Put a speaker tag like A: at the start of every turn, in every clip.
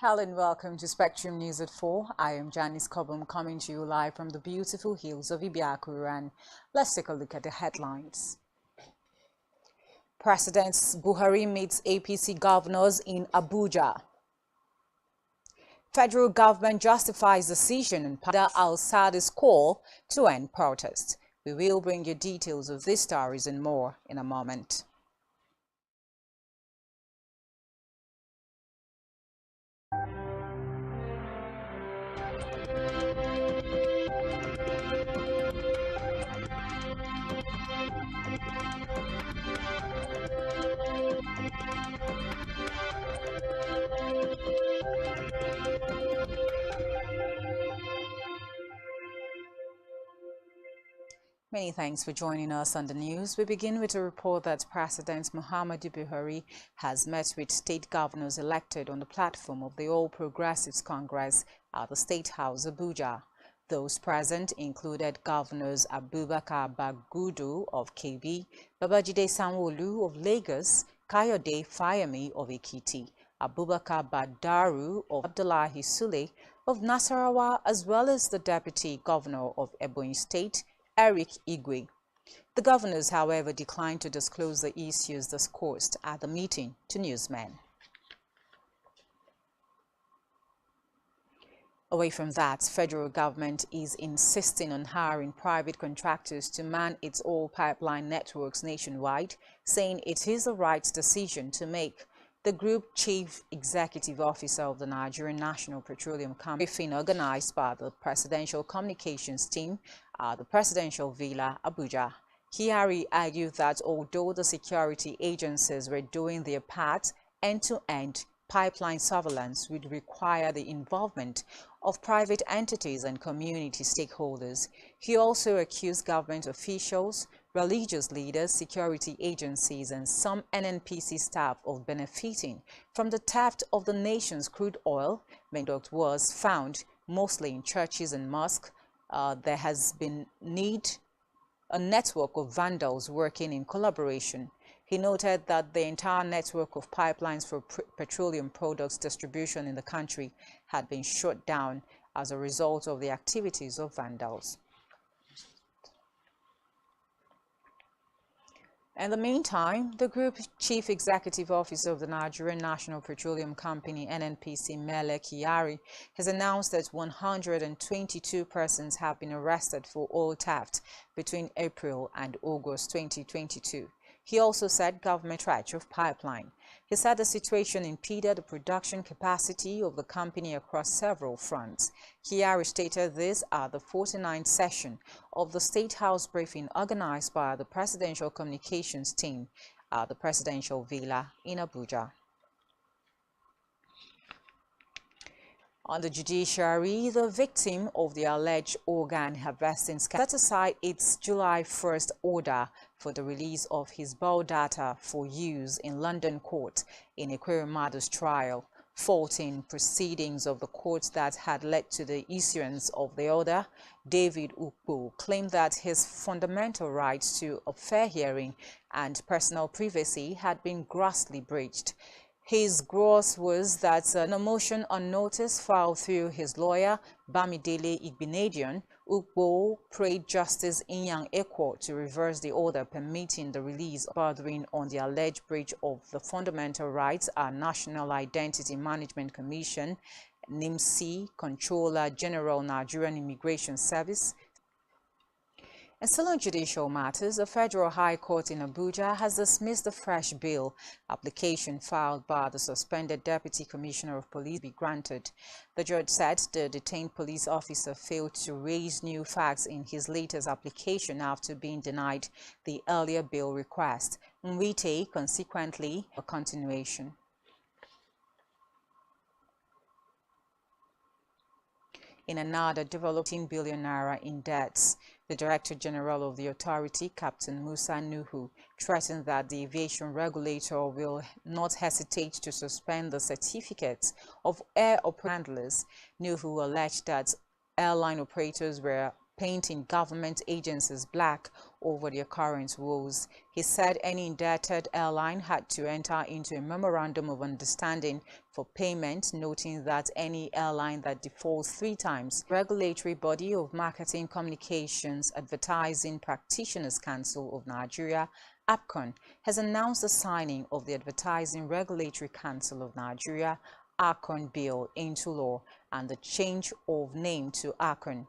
A: Hello and welcome to Spectrum News at 4. I am Janice Cobham coming to you live from the beautiful hills of Ibiakuru, and let's take a look at the headlines. President Buhari meets APC governors in Abuja. Federal government justifies decision in Pada Al-Sadi's call to end protests. We will bring you details of these stories and more in a moment. Many thanks for joining us on the news. We begin with a report that President Muhammadu Buhari has met with state governors elected on the platform of the All Progressives Congress at the State House, Abuja. Those present included Governors Abubakar Bagudu of Kebbi, Babajide Sanwo-Olu of Lagos, Kayode Fayemi of Ekiti, Abubakar Badaru of Abdullahi Sule of Nasarawa, as well as the Deputy Governor of Ebonyi State, Eric Igwe. The governors, however, declined to disclose the issues discussed at the meeting to newsmen. Away from that, federal government is insisting on hiring private contractors to man its oil pipeline networks nationwide, saying it is the right decision to make. The Group Chief Executive Officer of the Nigerian National Petroleum Company, briefing organized by the Presidential Communications Team at the Presidential Villa, Abuja. Kyari argued that although the security agencies were doing their part, end-to-end pipeline surveillance would require the involvement of private entities and community stakeholders. He also accused government officials, religious leaders, security agencies, and some NNPC staff of benefiting from the theft of the nation's crude oil. Product was found mostly in churches and mosques. There has been a network of vandals working in collaboration. He noted that the entire network of pipelines for petroleum products distribution in the country had been shut down as a result of the activities of vandals. In the meantime, the Group Chief Executive Officer of the Nigerian National Petroleum Company, NNPC, Mele Kyari, has announced that 122 persons have been arrested for oil theft between April and August 2022. He also said government stretch of pipeline. He said the situation impeded the production capacity of the company across several fronts. Kyari stated this at the 49th session of the State House briefing organized by the Presidential Communications Team at the Presidential Villa in Abuja. On the judiciary, the victim of the alleged organ harvesting scandal set aside its July 1st order for the release of his biodata for use in London court in Ekweremadu's trial, faulting proceedings of the court that had led to the issuance of the order. David Ukpo claimed that his fundamental rights to a fair hearing and personal privacy had been grossly breached. His gross was that in a motion on notice filed through his lawyer, Bamidele Igbinedion, Ukpo prayed Justice Inyang Ekwo to reverse the order permitting the release bordering on the alleged breach of the fundamental rights at National Identity Management Commission, NIMC, Controller General Nigerian Immigration Service. In still on judicial matters, the Federal High Court in Abuja has dismissed the fresh bail application filed by the suspended Deputy Commissioner of Police be granted. The judge said the detained police officer failed to raise new facts in his latest application after being denied the earlier bail request. Nwite, consequently, a continuation. In another, developing billion naira in debts. The Director General of the authority, Captain Musa Nuhu, threatened that the aviation regulator will not hesitate to suspend the certificates of air handlers. Nuhu alleged that airline operators were painting government agencies black over the occurrence rose. He said any indebted airline had to enter into a memorandum of understanding for payment, noting that any airline that defaults 3 times, regulatory body of Marketing Communications Advertising Practitioners Council of Nigeria, APCON, has announced the signing of the Advertising Regulatory Council of Nigeria ACON bill into law and the change of name to ACON.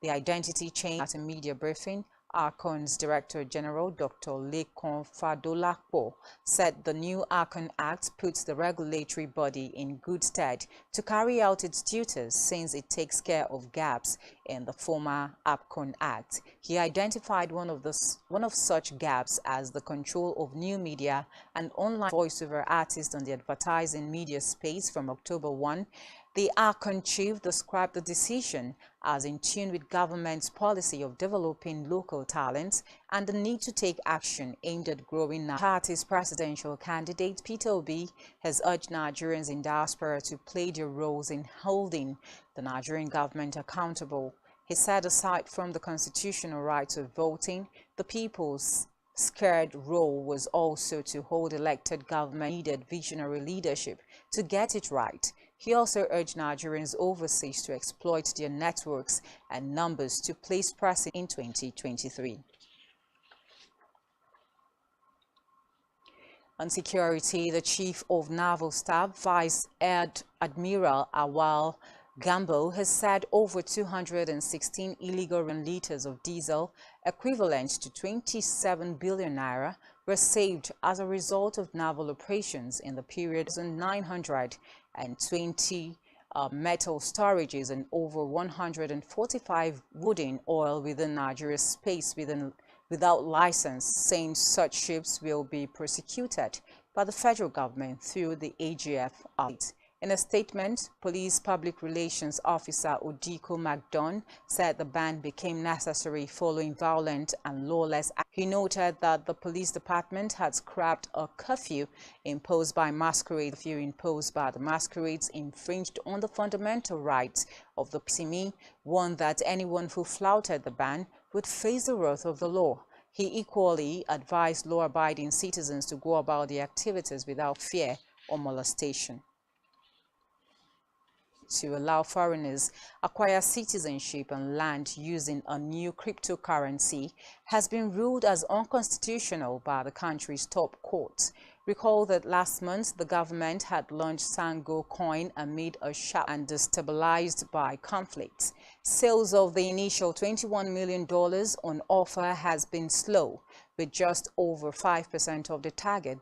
A: The identity change at a media briefing, ACON's Director General Dr. Lekon Fadolapo said the new ACON Act puts the regulatory body in good stead to carry out its duties since it takes care of gaps in the former ACON Act. He identified one of such gaps as the control of new media and online voiceover artists on the advertising media space from October 1. The ACON chief described the decision as in tune with government's policy of developing local talents and the need to take action aimed at growing. The party's presidential candidate Peter Obi has urged Nigerians in diaspora to play their roles in holding the Nigerian government accountable. He said aside from the constitutional right of voting, the people's scared role was also to hold elected government needed visionary leadership to get it right. He also urged Nigerians overseas to exploit their networks and numbers to place pressure in 2023. On security, the Chief of Naval Staff, Vice Admiral Awal Gambo, has said over 216 illegal liters of diesel, equivalent to 27 billion naira, were saved as a result of naval operations in the period. 920 metal storages and over 145 wooden oil within Nigeria's space without license, saying such ships will be prosecuted by the federal government through the AGF Act. In a statement, Police Public Relations Officer Odiko McDonne said the ban became necessary following violent and lawless acts. He noted that the police department had scrapped a curfew imposed by masquerades. The curfew imposed by the masquerades infringed on the fundamental rights of the PCME, warned that anyone who flouted the ban would face the wrath of the law. He equally advised law-abiding citizens to go about their activities without fear or molestation. To allow foreigners acquire citizenship and land using a new cryptocurrency has been ruled as unconstitutional by the country's top courts. Recall that last month the government had launched Sango coin amid a sharp and destabilized by conflicts. Sales of the initial $21 million on offer has been slow, with just over 5% of the target.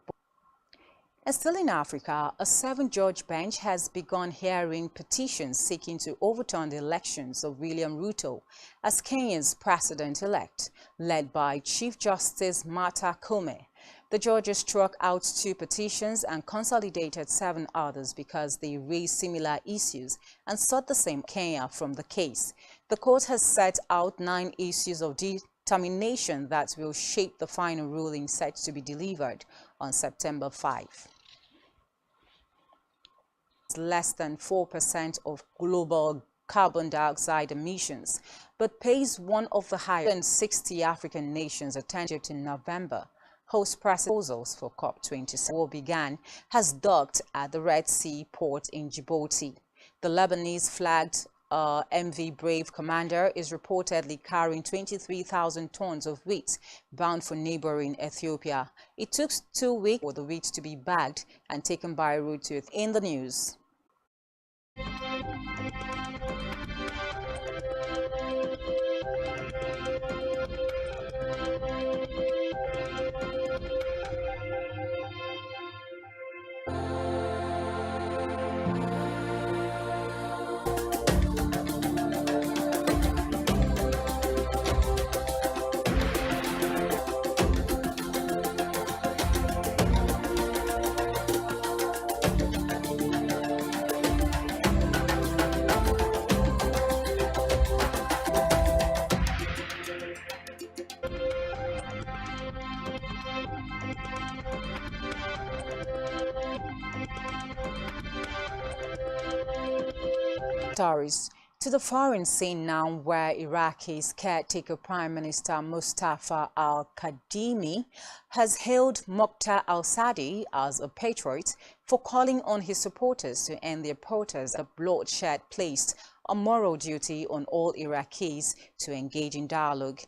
A: And still in Africa, a 7-judge bench has begun hearing petitions seeking to overturn the elections of William Ruto as Kenya's president-elect, led by Chief Justice Martha Koome. The judges struck out 2 petitions and consolidated 7 others because they raised similar issues and sought the same Kenya from the case. The court has set out 9 issues of determination that will shape the final ruling set to be delivered on September 5. Less than 4% of global carbon dioxide emissions, but pays one of the highest than 60 African nations attended in November. Host proposals for COP26 began has docked at the Red Sea port in Djibouti. The Lebanese-flagged MV Brave Commander is reportedly carrying 23,000 tons of wheat bound for neighboring Ethiopia. It took 2 weeks for the wheat to be bagged and taken by road to Ethiopia. In the news. To the foreign scene now, where Iraqi's caretaker Prime Minister Mustafa al-Kadhimi has hailed Muqtada al-Sadr as a patriot for calling on his supporters to end their protests. The bloodshed placed a moral duty on all Iraqis to engage in dialogue,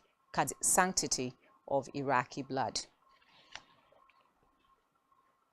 A: sanctity of Iraqi blood.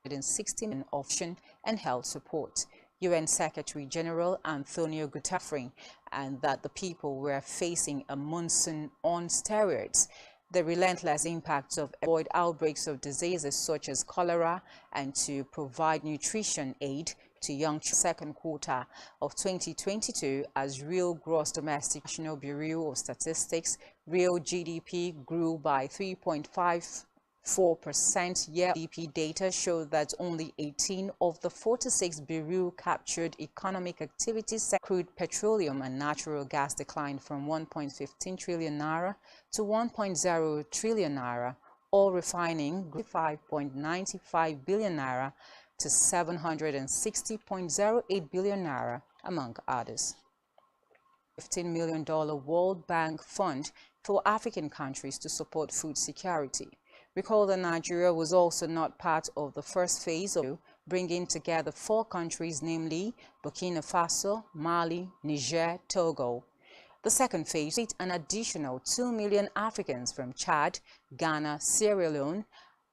A: 160 million option and health support. UN Secretary-General Antonio Guterres, and that the people were facing a monsoon on steroids. The relentless impacts of avoid outbreaks of diseases such as cholera and to provide nutrition aid to young second quarter of 2022 as real gross domestic National Bureau of Statistics real GDP grew by 3.54% year. GDP data showed that only 18 of the 46 bureau captured economic activities. Crude petroleum and natural gas declined from 1.15 trillion naira to 1.0 trillion naira. Oil refining grew 5.95 billion naira to 760.08 billion naira, among others. $15 million World Bank Fund for African countries to support food security. Recall that Nigeria was also not part of the first phase of bringing together 4 countries, namely Burkina Faso, Mali, Niger, Togo. The second phase, an additional 2 million Africans from Chad, Ghana, Sierra Leone.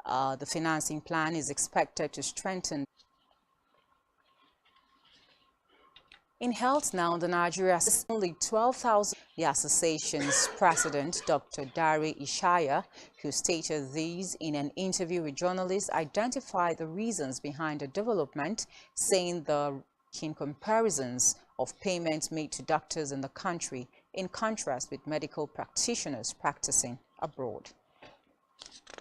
A: The financing plan is expected to strengthen. In health now, the Nigeria has only 12,000. The association's president, Dr. Dare Ishaya, who stated these in an interview with journalists, identified the reasons behind the development, saying the in comparisons of payments made to doctors in the country, in contrast with medical practitioners practicing abroad.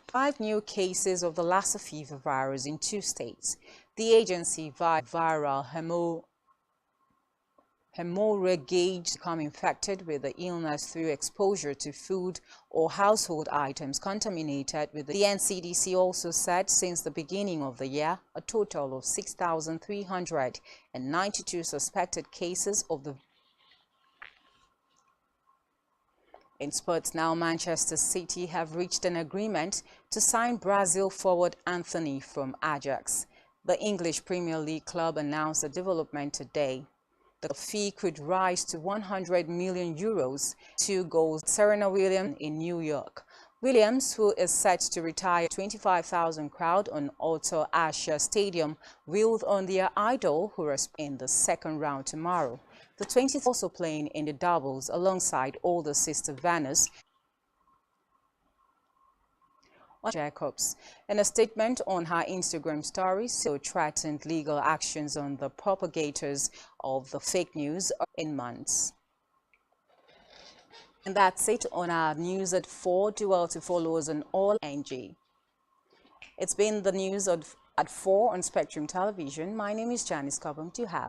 A: 5 new cases of the Lassa fever virus in 2 states. The agency viral hemorrhage become infected with the illness through exposure to food or household items contaminated with the NCDC also said since the beginning of the year, a total of 6,392 suspected cases of the. In sports now, Manchester City have reached an agreement to sign Brazil forward Anthony from Ajax. The English Premier League club announced a development today. The fee could rise to 100 million euros. 2 goals. Serena Williams in New York. Williams, who is set to retire 25,000 crowd on Alto Asha Stadium, will on their idol who is in the second round tomorrow. The 20th also playing in the doubles alongside older sister Venus. Jacobs. In a statement on her Instagram story, so threatened legal actions on the propagators of the fake news in months. And that's it on our news at 4. Do well to follow us on all NG. It's been the news at 4 on Spectrum Television. My name is Janice Cobham. Do have.